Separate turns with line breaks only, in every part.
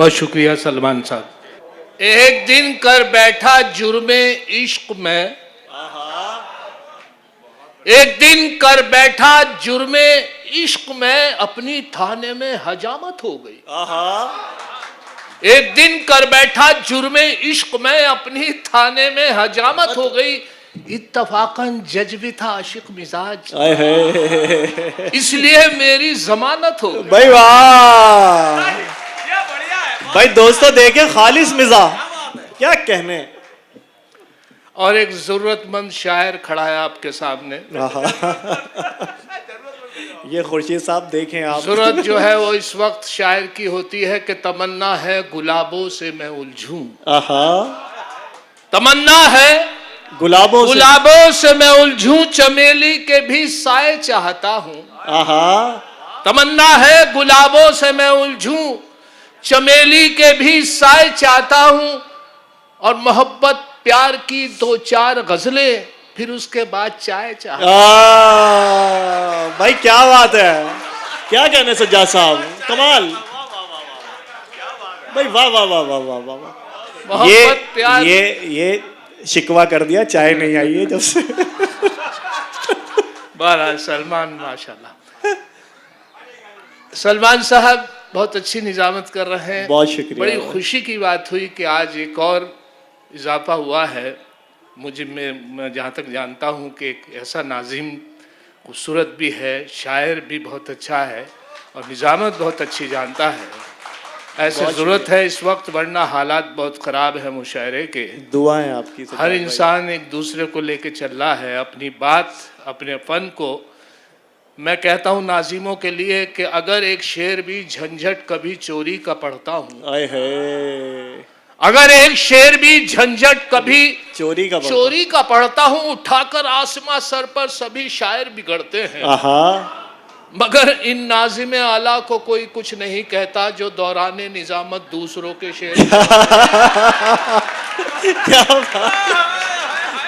बहुत शुक्रिया सलमान साहब। एक दिन कर बैठा जुर्मे इश्क में, एक दिन कर बैठा जुर्मे इश्क में, अपनी थाने में हजामत हो गई। एक दिन कर बैठा जुर्मे इश्क में, अपनी थाने में हजामत हो गई। इत्तफाकन जज भी था आशिक मिजाज, इसलिए मेरी जमानत हो गई।
भाई वाह भाई, दोस्तों देखे खालिस मिजाज, क्या कहने।
और एक जरूरतमंद शायर खड़ा है आपके सामने।
ये खुर्शीद साहब देखें आप।
जरूरत जो है वो इस वक्त शायर की होती है कि तमन्ना है गुलाबों से मैं उलझूं। तमन्ना है गुलाबों से मैं उलझूं, चमेली के भी साए चाहता हूं। तमन्ना है गुलाबों से मैं उलझूं, चमेली के भी साए चाहता हूं। और मोहब्बत प्यार की दो चार गजलें, फिर उसके बाद चाय चाहता।
भाई क्या बात है, क्या कहने सज्जाद साहब, कमाल। भाई वाह वाह वाह वाह वाह वाह वाह। ये शिकवा कर दिया, चाय नहीं आई है जब से।
बहरहाल सलमान माशाल्लाह, सलमान साहब बहुत अच्छी निजामत कर रहे हैं।
बहुत शुक्रिया।
बड़ी खुशी की बात हुई कि आज एक और इजाफा हुआ है। मैं जहाँ तक जानता हूँ कि एक ऐसा नाजिम खूबसूरत भी है, शायर भी बहुत अच्छा है और निजामत बहुत अच्छी जानता है। ऐसे ज़रूरत है इस वक्त, वरना हालात बहुत ख़राब है मुशायरे के।
दुआएं आपकी।
हर इंसान एक दूसरे को लेके चल रहा है, अपनी बात अपने फ़न को। मैं कहता हूँ नाजिमों के लिए कि अगर एक शेर भी झंझट कभी चोरी का पढ़ता हूँ, अगर एक शेर भी झंझट कभी चोरी का पढ़ता हूँ, उठाकर आसमां सर पर सभी शायर बिगड़ते हैं। मगर इन नाजिम आला को कोई कुछ नहीं कहता जो दौराने निजामत दूसरों के शेर।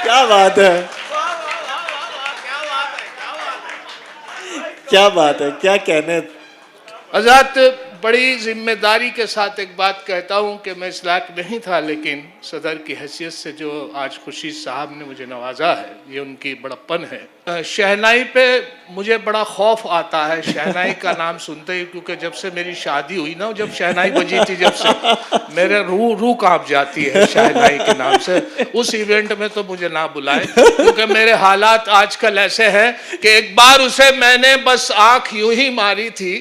क्या बात है, क्या बात है, क्या कहने।
आजाद, बड़ी जिम्मेदारी के साथ एक बात कहता हूँ कि मैं इस लायक नहीं था, लेकिन सदर की हैसियत से जो आज खुर्शीद साहब ने मुझे नवाजा है, ये उनकी बड़प्पन है। शहनाई पे मुझे बड़ा खौफ आता है शहनाई का नाम सुनते ही, क्योंकि जब से मेरी शादी हुई ना, जब शहनाई बजी थी, जब से मेरे रूह कांप जाती है शहनाई के नाम से। उस इवेंट में तो मुझे ना बुलाए, क्योंकि मेरे हालात आजकल ऐसे हैं कि एक बार उसे मैंने बस आंख यूं ही मारी थी,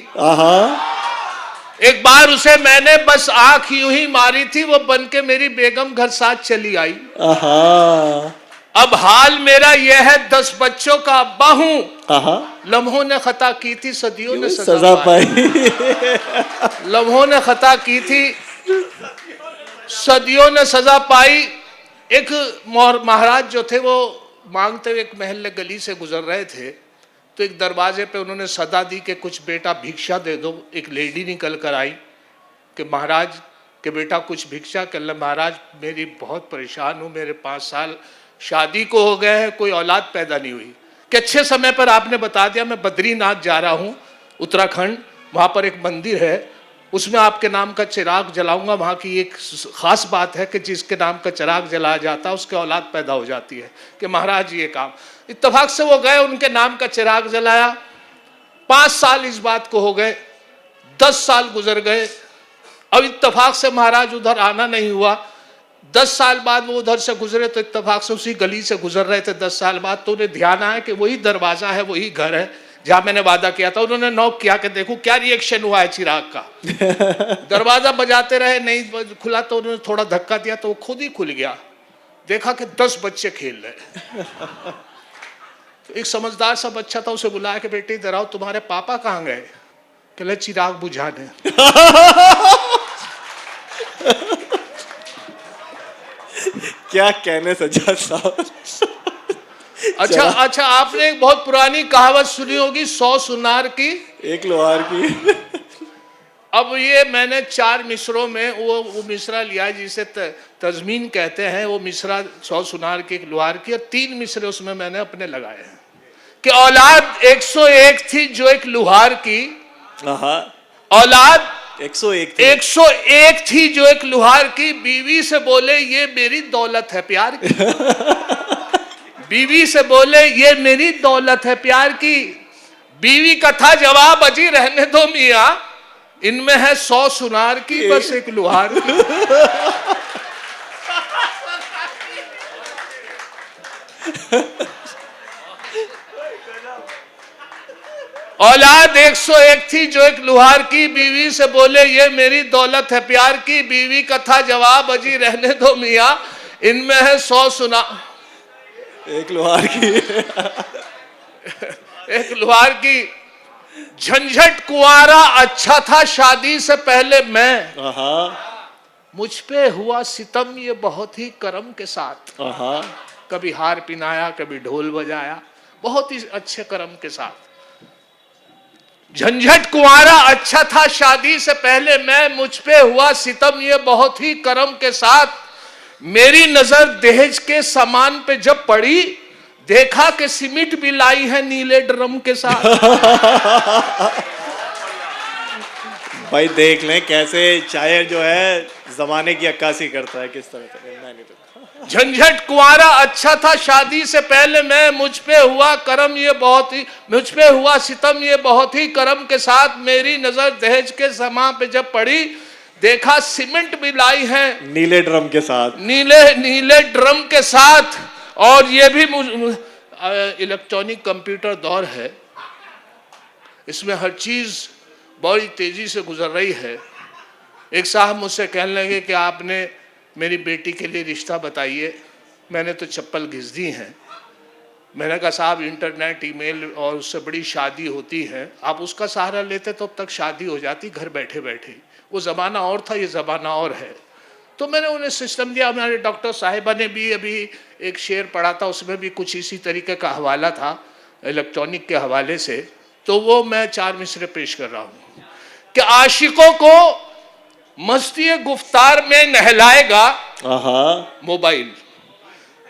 एक बार उसे मैंने बस आंख यूं ही मारी थी, वो बन के मेरी बेगम घर साथ चली आई। अब हाल मेरा यह है, 10 बच्चों का अब्बा हूं। लम्हों ने खता की थी, सदियों ने सजा पाई। लम्हों ने खता की थी, सदियों ने सजा पाई। एक महाराज जो थे वो मांगते हुए एक महल्ले गली से गुजर रहे थे, तो एक दरवाजे पे उन्होंने सदा दी कि कुछ बेटा भिक्षा दे दो। एक लेडी निकल कर आई कि महाराज के बेटा कुछ भिक्षा कर ले। महाराज मेरी बहुत परेशान हूँ, मेरे 5 साल शादी को हो गए हैं, कोई औलाद पैदा नहीं हुई। कि अच्छे समय पर आपने बता दिया, मैं बद्रीनाथ जा रहा हूँ उत्तराखंड, वहाँ पर एक मंदिर है, उसमें आपके नाम का चिराग जलाऊंगा। वहाँ की एक ख़ास बात है कि जिसके नाम का चिराग जलाया जाता है उसके औलाद पैदा हो जाती है। कि महाराज ये काम, इत्तेफाक से वो गए, उनके नाम का चिराग जलाया। 5 साल इस बात को हो गए, 10 साल गुजर गए। अब इत्तेफाक से महाराज उधर आना नहीं हुआ। 10 साल बाद वो उधर से गुजरे, तो इत्तेफाक से उसी गली से गुजर रहे थे 10 साल बाद, तो उन्हें ध्यान आया कि वही दरवाज़ा है, वही घर है जहाँ मैंने वादा किया था। उन्होंने नॉक किया कि देखो क्या रिएक्शन हुआ है चिराग का। दरवाज़ा बजाते रहे, नहीं खुला, तो उन्होंने थोड़ा धक्का दिया तो वो खुद ही खुल गया। देखा कि 10 बच्चे खेल रहे। तो एक समझदार सा बच्चा था, उसे बुलाया कि बेटे इधर आओ, तुम्हारे पापा कहाँ गए? कहले चिराग बुझाने।
क्या कहने सज्जाद साहब।
अच्छा, आपने एक बहुत पुरानी कहावत सुनी होगी, 100 सुनार की
1 लोहार की।
अब ये मैंने 4 मिसरों में वो मिसरा लिया है जिसे तजमीन कहते हैं। वो मिसरा 100 सुनार की, 1 लोहार की, और 3 मिसरे उसमें मैंने अपने लगाए हैं। कि औलाद 101 थी जो एक लोहार की, औलाद
101 थी।
101 थी जो एक लुहार की बीवी से बोले ये मेरी दौलत है प्यार की। बीवी से बोले ये मेरी दौलत है प्यार की। बीवी का था जवाब अजी रहने दो मियां, इनमें है 100 सुनार की बस एक लुहार की। औलाद 101 थी जो एक लुहार की, बीवी से बोले ये मेरी दौलत है प्यार की। बीवी का था जवाब अजी रहने दो मियां, इनमें है 100 सुना
एक लोहार की।
एक लुहार की। झंझट कुंवारा अच्छा था शादी से पहले मैं, मुझ पे हुआ सितम ये बहुत ही करम के साथ। कभी हार पिनाया, कभी ढोल बजाया, बहुत ही अच्छे करम के साथ। झंझट कुंवारा अच्छा था शादी से पहले मैं, मुझ पे हुआ सितम ये बहुत ही करम के साथ। मेरी नजर दहेज के सामान पे जब पड़ी, देखा कि सीमेंट भी लाई है नीले ड्रम के साथ।
भाई देख लें कैसे शायर जो है जमाने की अक्कासी करता है, किस तरह से।
झंझट कुंवारा अच्छा था शादी से पहले मैं, मुझ पे हुआ करम ये बहुत ही, मुझ पे हुआ सितम ये बहुत ही करम के साथ। मेरी नजर दहेज के सामान पे जब पड़ी, देखा सीमेंट भी लाई है
नीले ड्रम के साथ,
नीले ड्रम के साथ। और ये भी इलेक्ट्रॉनिक कंप्यूटर दौर है, इसमें हर चीज बड़ी तेजी से गुजर रही है। एक साहब मुझसे कहने लगे कि आपने मेरी बेटी के लिए रिश्ता बताइए, मैंने तो चप्पल घिस दी है। मैंने कहा साहब इंटरनेट, ईमेल और उससे बड़ी शादी होती है, आप उसका सहारा लेते तो अब तक शादी हो जाती घर बैठे बैठे। वो ज़माना और था, ये ज़माना और है। तो मैंने उन्हें सिस्टम दिया। हमारे डॉक्टर साहिबा ने भी अभी एक शेर पढ़ा था, उसमें भी कुछ इसी तरीके का हवाला था इलेक्ट्रॉनिक के हवाले से, तो वो मैं 4 मिसरे पेश कर रहा हूँ कि आशिकों को मस्ती गुफ्तार में नहलाएगा मोबाइल।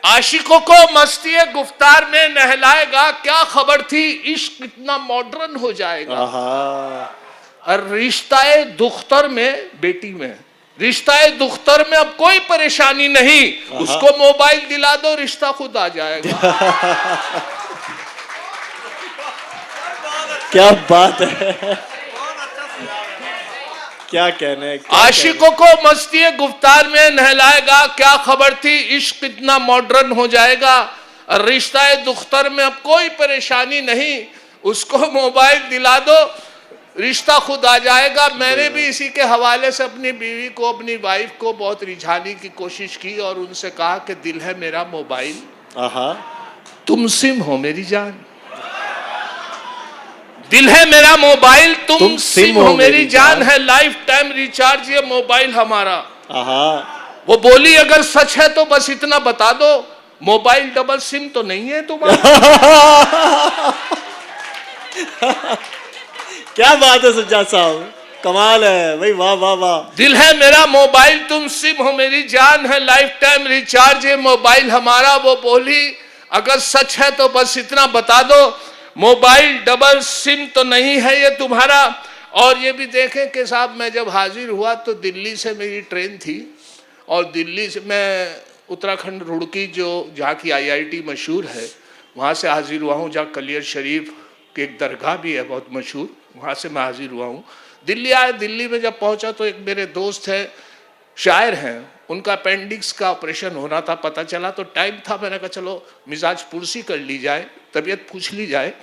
आशिकों को मस्ती गुफ्तार में नहलाएगा, क्या खबर थी इश्क कितना मॉडर्न हो जाएगा। और रिश्ताए दुख्तर में, बेटी में रिश्ताए दुख्तर में अब कोई परेशानी नहीं, उसको मोबाइल दिला दो रिश्ता खुद आ जाएगा।
क्या बात है, क्या कहने।
आशिकों को मस्ती गुफ्तार में नहलाएगा, क्या खबर थी इश्क कितना मॉडर्न हो जाएगा। और रिश्ताए दुख्तर में अब कोई परेशानी नहीं, उसको मोबाइल दिला दो रिश्ता खुद आ जाएगा। मैंने भी इसी के हवाले से अपनी बीवी को, अपनी वाइफ को बहुत रिझाने की कोशिश की और उनसे कहा कि दिल है मेरा मोबाइल, तुम सिम हो मेरी जान। दिल है मेरा मोबाइल, तुम सिम हो मेरी जान, है लाइफ टाइम रिचार्ज ये मोबाइल हमारा। वो बोली अगर सच है तो बस इतना बता दो, मोबाइल डबल सिम तो नहीं है तुम्हारा।
क्या बात है सज्जाद साहब, कमाल है भाई, वाह वाह वाह।
दिल है मेरा मोबाइल, तुम सिम हो मेरी जान, है लाइफ टाइम रिचार्ज ये मोबाइल हमारा। वो बोली अगर सच है तो बस इतना बता दो, मोबाइल डबल सिम तो नहीं है ये तुम्हारा। और ये भी देखें कि साहब मैं जब हाजिर हुआ तो दिल्ली से मेरी ट्रेन थी, और दिल्ली से मैं उत्तराखंड रुड़की जो जहाँ की IIT मशहूर है वहाँ से हाजिर हुआ हूँ, जहाँ कलियर शरीफ की एक दरगाह भी है बहुत मशहूर, वहाँ से मैं हाजिर हुआ हूँ। दिल्ली आया, दिल्ली में जब पहुँचा तो एक मेरे दोस्त है, शायर हैं, उनका अपेंडिक्स का ऑपरेशन होना था, पता चला तो टाइम था, मैंने कहा चलो मिजाज पुरसी कर ली जाए, तबीयत पूछ ली जाए।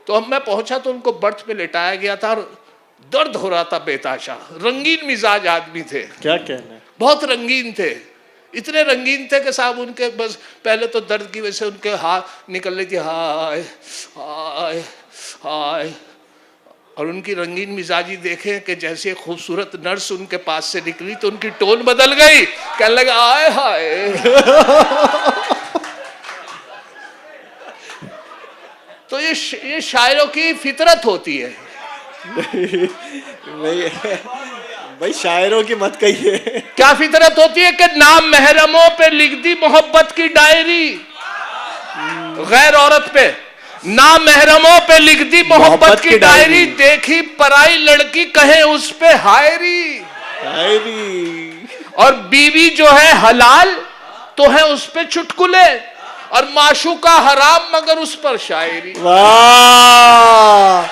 तो अब मैं पहुंचा तो उनको बर्थ पे लेटाया गया था और दर्द हो रहा था बेताशा। रंगीन मिजाज आदमी थे,
क्या कहना है, बहुत
रंगीन थे, इतने रंगीन थे कि साहब उनके बस पहले तो दर्द की वजह से उनके हाथ निकल रही थी, हाय हाय हाय। और उनकी रंगीन मिजाजी देखें कि जैसे एक खूबसूरत नर्स उनके पास से निकली तो उनकी टोन बदल गई, कहने लगा आए हाय। तो ये शायरों की फितरत होती है।
भाई शायरों की मत कहिए।
क्या फितरत होती है कि नाम महरमों पे लिख दी मोहब्बत की डायरी, गैर औरत पे ना महरमों पे लिख दी मोहब्बत की डायरी, देखी पराई लड़की कहे उस पे हायरी। और बीवी जो है हलाल तो है उस पे चुटकुले, और माशूका हराम मगर उस पर शायरी।
वाह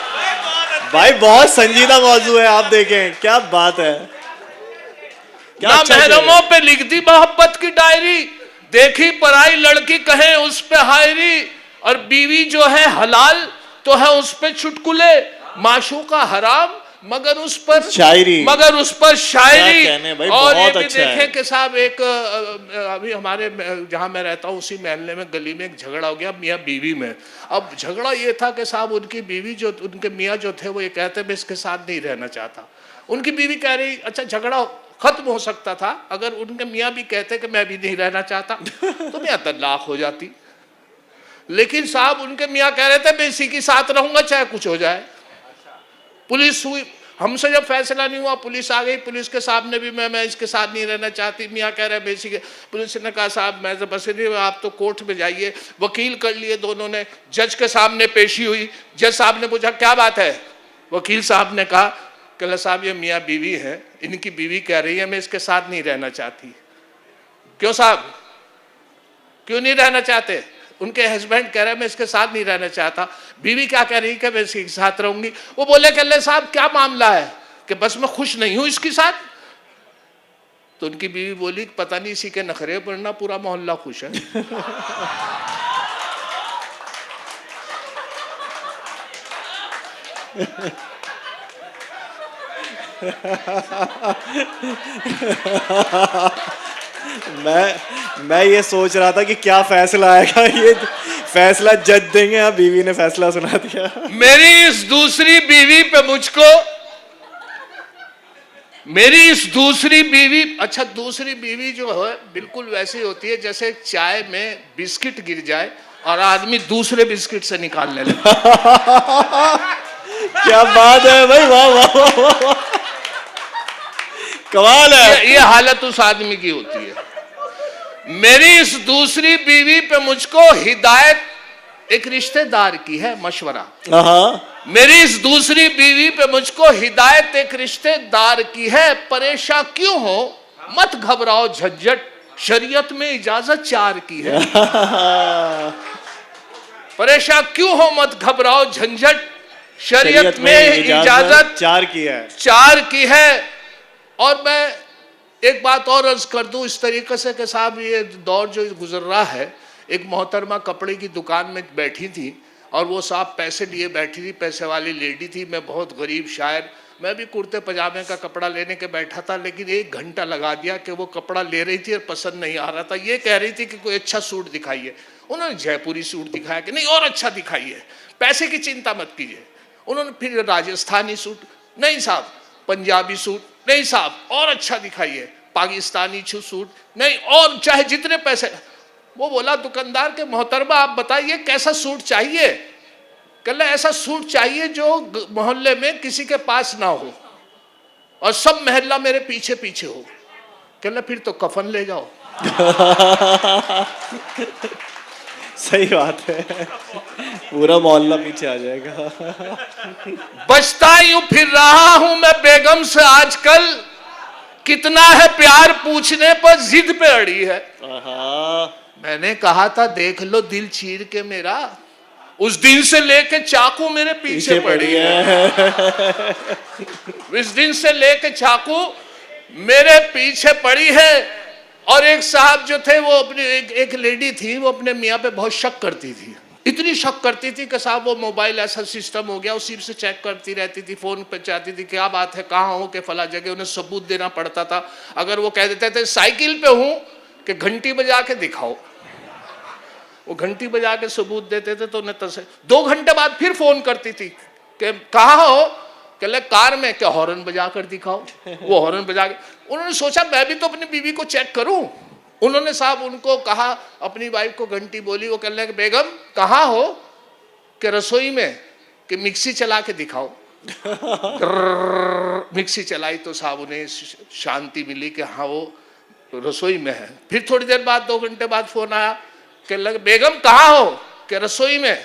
भाई, बहुत संजीदा मौजू है, आप देखें क्या बात है।
ना
अच्छा
महरमों पे लिख दी मोहब्बत की डायरी, देखी पराई लड़की कहे उस पे हायरी, और बीवी जो है हलाल तो है उस पे चुटकुले, माशूका हराम मगर उस पर शायरी,
भाई,
और ये भी
अच्छा
देखें कि साहब एक अभी हमारे जहां मैं रहता हूं उसी मोहल्ले में गली में एक झगड़ा हो गया मियाँ बीवी में। अब झगड़ा ये था कि साहब उनकी बीवी जो, उनके मियाँ जो थे वो ये कहते मैं इसके साथ नहीं रहना चाहता। उनकी बीवी कह रही अच्छा झगड़ा खत्म हो सकता था अगर उनके मियाँ भी कहते कि मैं भी नहीं रहना चाहता, तो मियाँ तलाक हो जाती। लेकिन साहब उनके मियाँ कह रहे थे मैं इसी के साथ रहूंगा चाहे कुछ हो जाए। पुलिस हुई, हमसे जब फैसला नहीं हुआ पुलिस आ गई, पुलिस के सामने भी मैं इसके साथ नहीं रहना चाहती, मियाँ कह रहे हैं इसी के। पुलिस ने कहा साहब मैं तो बस नहीं, आप तो कोर्ट में जाइए। वकील कर लिए दोनों ने, जज के सामने पेशी हुई। जज साहब ने पूछा क्या बात है? वकील साहब ने कहा कि साहब ये मियाँ बीवी है, इनकी बीवी कह रही है मैं इसके साथ नहीं रहना चाहती। क्यों साहब, क्यों नहीं रहना चाहते? उनके हस्बैंड कह रहे हैं मैं इसके साथ नहीं रहना चाहता। बीवी क्या कह रही है कि मैं इसके साथ रहूंगी। वो बोले कि साहब क्या मामला है? कि बस मैं खुश नहीं हूं इसके साथ। तो उनकी बीवी बोली पता नहीं इसी के नखरे पर ना पूरा मोहल्ला खुश है।
मैं ये सोच रहा था कि क्या फैसला आएगा। ये फैसला जज देंगे, आप बीवी ने फैसला सुना दिया।
मेरी इस दूसरी बीवी पे मुझको, मेरी इस दूसरी बीवी, अच्छा दूसरी बीवी जो है बिल्कुल वैसी होती है जैसे चाय में बिस्किट गिर जाए और आदमी दूसरे बिस्किट से निकालने लगे।
क्या बात है भाई, वाह वाह वाह वाह, कमाल है।
ये हालत उस आदमी की होती है। मेरी इस दूसरी बीवी पे मुझको हिदायत एक रिश्तेदार की है, मशवरा। मेरी इस दूसरी बीवी पे मुझको हिदायत एक रिश्तेदार की है, परेशान क्यों हो मत घबराओ झंझट, शरीयत में इजाजत 4 की है। परेशान क्यों हो मत घबराओ झंझट, शरीयत में इजाजत 4 की है। और मैं एक बात और अर्ज कर दूं इस तरीके से कि साहब ये दौर जो गुजर रहा है, एक मोहतरमा कपड़े की दुकान में बैठी थी और वो साहब पैसे लिए बैठी थी, पैसे वाली लेडी थी, मैं बहुत गरीब शायर, मैं भी कुर्ते पजामे का कपड़ा लेने के बैठा था, लेकिन 1 घंटा लगा दिया कि वो कपड़ा ले रही थी और पसंद नहीं आ रहा था। ये कह रही थी कि कोई अच्छा सूट दिखाइए। उन्होंने जयपुरी सूट दिखाया कि नहीं और अच्छा दिखाइए, पैसे की चिंता मत कीजिए। उन्होंने फिर राजस्थानी सूट, नहीं साहब पंजाबी सूट, नहीं साहब और अच्छा दिखाइए, पाकिस्तानी सूट, नहीं और चाहे जितने पैसे। वो बोला दुकानदार के मोहतरमा आप बताइए कैसा सूट चाहिए? कहला ऐसा सूट चाहिए जो मोहल्ले में किसी के पास ना हो और सब मोहल्ला मेरे पीछे पीछे हो। कहला फिर तो कफन ले जाओ।
सही बात है, पूरा मोहल्ला पीछे आ जाएगा।
बचता यूं फिर रहा हूं मैं बेगम से आजकल, कितना है प्यार पूछने पर जिद पे अड़ी है। मैंने कहा था देख लो दिल चीर के मेरा, उस दिन से लेके चाकू मेरे पीछे पड़ी है। इस दिन से लेके चाकू मेरे पीछे पड़ी है। और एक साहब जो थे वो अपनी एक लेडी थी, वो अपने मियाँ पे बहुत शक करती थी, इतनी शक करती थी कि साहब वो मोबाइल ऐसा सिस्टम हो गया उसी से चेक करती रहती थी, फोन पे चाहती थी क्या बात है कहाँ हो के फला जगह, उन्हें सबूत देना पड़ता था। अगर वो कह देते थे साइकिल पे हूँ कि घंटी बजा के दिखाओ, वो घंटी बजा के सबूत देते थे तो उन्हें 2 घंटे बाद फिर फोन करती थी कि कहाँ हो, कहले कार में, क्या हॉर्न बजा कर दिखाओ। वो हॉर्न बजा के, उन्होंने सोचा मैं भी तो अपनी बीवी को चेक करूं। उन्होंने साहब उनको कहा, अपनी वाइफ को घंटी बोली, वो कहने लगे बेगम कहाँ हो, कि रसोई में, कि मिक्सी चला के दिखाओ। मिक्सी चलाई तो साहब उन्हें शांति मिली कि हाँ वो रसोई में है। फिर थोड़ी देर बाद 2 घंटे बाद फोन आया, कहने लगे बेगम कहाँ हो, कि रसोई में,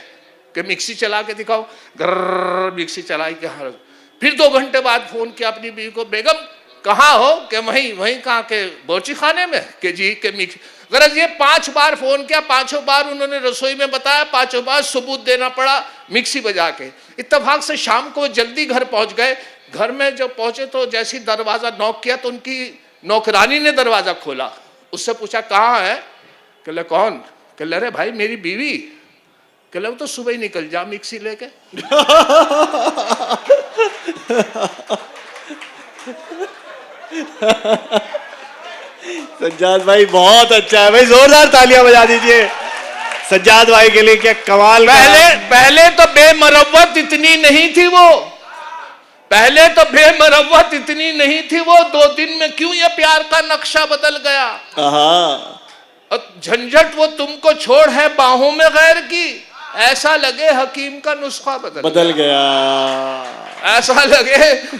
कि मिक्सी चला के दिखाओ, ग्रर मिक्सी चलाई के हर। फिर 2 घंटे बाद फोन किया अपनी बीवी को, बेगम कहाँ हो? कि वहीं वहीं कहाँ के बोची खाने में? कि जी के मिक्सी। गरज ये 5 बार फोन किया, 5 बार उन्होंने रसोई में बताया, 5 बार सबूत देना पड़ा मिक्सी बजा के। इत्तेफाक से शाम को जल्दी घर पहुंच गए। घर में जब पहुंचे तो जैसे दरवाजा नॉक किया तो उनकी नौकरानी ने दरवाजा खोला। उससे पूछा कहाँ है? कहले कौन? कहले अरे भाई मेरी बीवी। कहले वो तो सुबह ही निकल जा मिक्सी लेके।
सज्जाद भाई बहुत अच्छा है भाई, जोरदार तालियां बजा दीजिए सज्जाद भाई के लिए, क्या कमाल।
पहले तो बेमरवत इतनी नहीं थी वो, पहले तो बेमरवत इतनी नहीं थी वो, 2 दिन में क्यों ये प्यार का नक्शा बदल गया। और झंझट वो तुमको छोड़ है बाहों में गैर की, ऐसा लगे हकीम का नुस्खा बदल गया। ऐसा लगे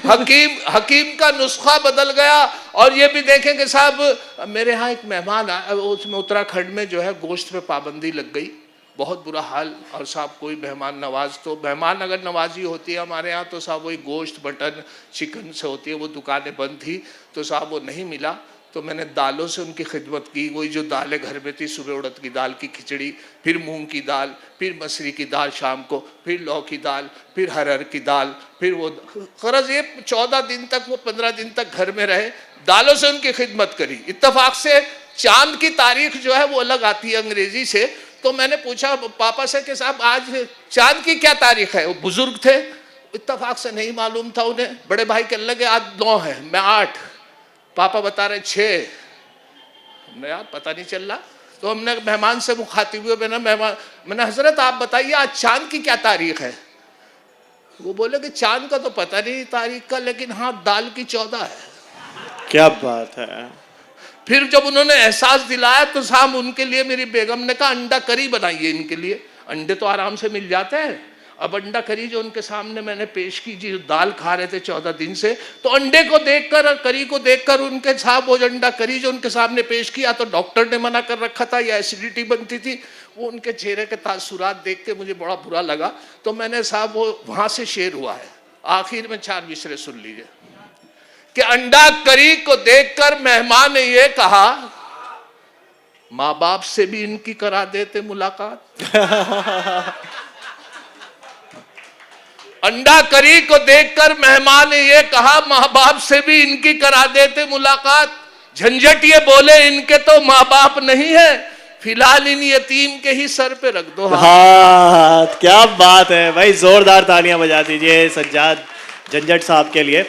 हकीम का नुस्खा बदल गया। और ये भी देखें कि साहब मेरे यहाँ एक मेहमान आया, उसमें उत्तराखंड में जो है गोश्त पे पाबंदी लग गई, बहुत बुरा हाल। और साहब कोई मेहमान नवाज, तो मेहमान अगर नवाजी होती है हमारे यहाँ तो साहब वही गोश्त मटन चिकन से होती है। वो दुकानें बंद थी तो साहब वो नहीं मिला, तो मैंने दालों से उनकी खिदमत की। वही जो दालें घर में थी, सुबह उड़द की दाल की खिचड़ी, फिर मूंग की दाल, फिर मसरी की दाल शाम को, फिर लौ की दाल, फिर हरहर की दाल, फिर वो गरज ये 14 दिन तक, वो 15 दिन तक घर में रहे, दालों से उनकी खिदमत करी। इत्तेफाक से चांद की तारीख जो है वो अलग आती है अंग्रेजी से। तो मैंने पूछा पापा से कि साहब आज चांद की क्या तारीख है? वो बुजुर्ग थे, इत्तेफाक से नहीं मालूम था उन्हें। बड़े भाई कहने लगे आज 9 है, मैं 8, पापा बता रहे 6। हमने यार पता नहीं चल रहा। तो हमने मेहमान से मुखातिब हुए, मैंने हजरत आप बताइए आज चांद की क्या तारीख है? वो बोले कि चांद का तो पता नहीं तारीख का, लेकिन हाँ दाल की 14 है।
क्या बात है।
फिर जब उन्होंने एहसास दिलाया तो साहब उनके लिए मेरी बेगम ने कहा अंडा करी बनाइए इनके लिए। अंडे तो आराम से मिल जाते हैं। अब अंडा करी जो उनके सामने मैंने पेश की, जी दाल खा रहे थे 14 दिन से, तो अंडे को देखकर और करी को देखकर उनके साहब वो अंडा करी जो उनके सामने पेश किया, तो डॉक्टर ने मना कर रखा था, या एसिडिटी बनती थी, वो उनके चेहरे के तासुरात देख के मुझे बड़ा बुरा लगा। तो मैंने साहब वो वहां से शेर हुआ है, आखिर में 4 मिसरे सुन लीजिए कि अंडा करी को देखकर मेहमान ने ये कहा, माँ बाप से भी इनकी करा देते मुलाकात। अंडा करी को देखकर मेहमान ने ये कहा, माँ बाप से भी इनकी करा देते मुलाकात। झंझट ये बोले इनके तो माँ बाप नहीं है, फिलहाल इन यतीम के ही सर पे रख दो
हाथ। क्या बात है भाई, जोरदार तालियां बजा दीजिए सज्जाद झंझट साहब के लिए।